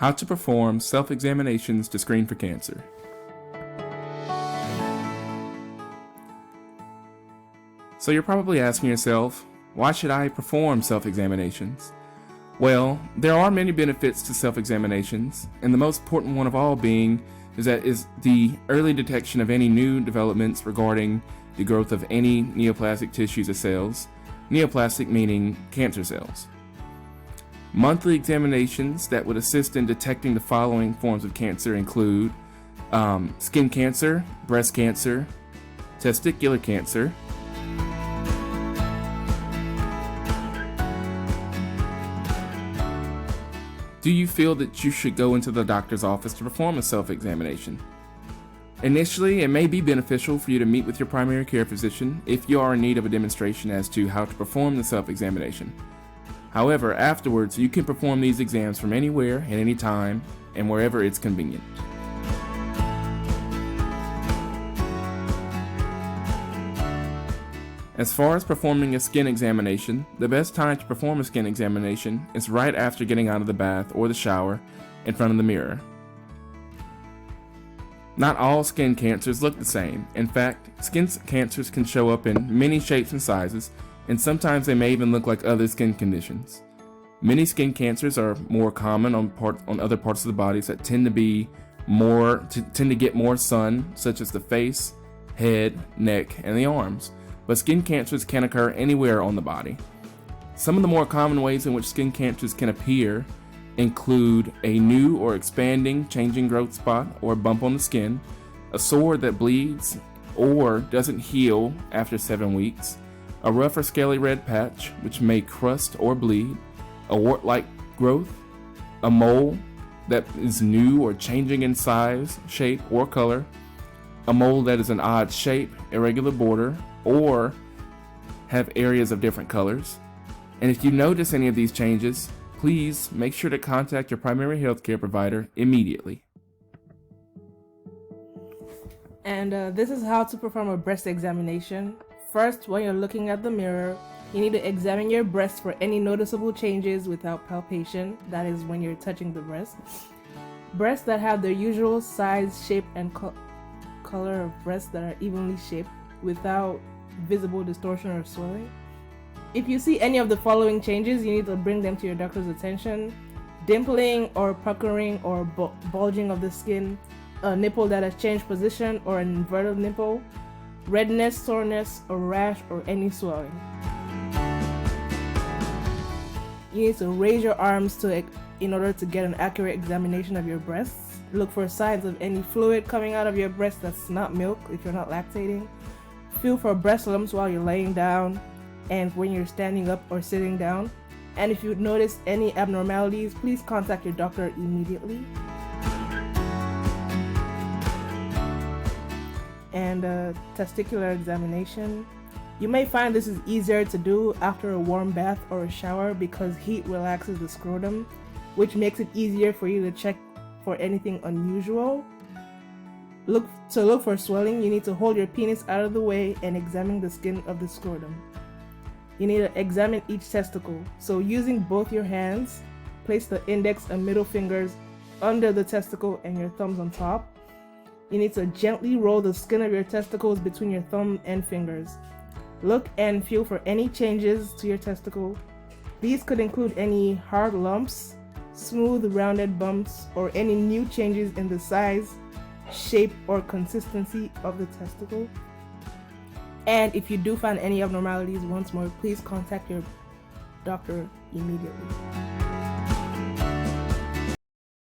How to perform self-examinations to screen for cancer. So you're probably asking yourself, why should I perform self-examinations? Well, there are many benefits to self-examinations, and the most important one of all being is the early detection of any new developments regarding the growth of any neoplastic tissues or cells, neoplastic meaning cancer cells. Monthly examinations that would assist in detecting the following forms of cancer include skin cancer, breast cancer, testicular cancer, Do you feel that you should go into the doctor's office to perform a self-examination? Initially, it may be beneficial for you to meet with your primary care physician if you are in need of a demonstration as to how to perform the self-examination. However, afterwards, you can perform these exams from anywhere, at any time, and wherever it's convenient. As far as performing a skin examination, the best time to perform a skin examination is right after getting out of the bath or the shower in front of the mirror. Not all skin cancers look the same. In fact, skin cancers can show up in many shapes and sizes, and sometimes they may even look like other skin conditions. Many skin cancers are more common on other parts of the bodies that tend to get more sun, such as the face, head, neck, and the arms. But skin cancers can occur anywhere on the body. Some of the more common ways in which skin cancers can appear include a new or expanding, changing growth spot or bump on the skin, a sore that bleeds or doesn't heal after 7 weeks, a rough or scaly red patch which may crust or bleed, a wart-like growth, a mole that is new or changing in size, shape, or color, a mole that is an odd shape, irregular border, or have areas of different colors. And if you notice any of these changes, please make sure to contact your primary healthcare provider immediately. And this is how to perform a breast examination. First, when you're looking at the mirror, you need to examine your breast for any noticeable changes without palpation. That is when you're touching the breast. Breasts that have their usual size, shape, and color of breasts that are evenly shaped without visible distortion or swelling. If you see any of the following changes, you need to bring them to your doctor's attention. Dimpling or puckering or bulging of the skin, a nipple that has changed position or an inverted nipple, redness, soreness, a rash, or any swelling. You need to raise your arms in order to get an accurate examination of your breasts. Look for signs of any fluid coming out of your breast that's not milk if you're not lactating. Feel for breast lumps while you're laying down and when you're standing up or sitting down. And if you notice any abnormalities, please contact your doctor immediately. And a testicular examination. You may find this is easier to do after a warm bath or a shower because heat relaxes the scrotum, which makes it easier for you to check for anything unusual. To look for swelling, you need to hold your penis out of the way and examine the skin of the scrotum. You need to examine each testicle. So using both your hands, place the index and middle fingers under the testicle and your thumbs on top. You need to gently roll the skin of your testicles between your thumb and fingers. Look and feel for any changes to your testicle. These could include any hard lumps, smooth rounded bumps, or any new changes in the size, shape, or consistency of the testicle. And if you do find any abnormalities, once more, please contact your doctor immediately.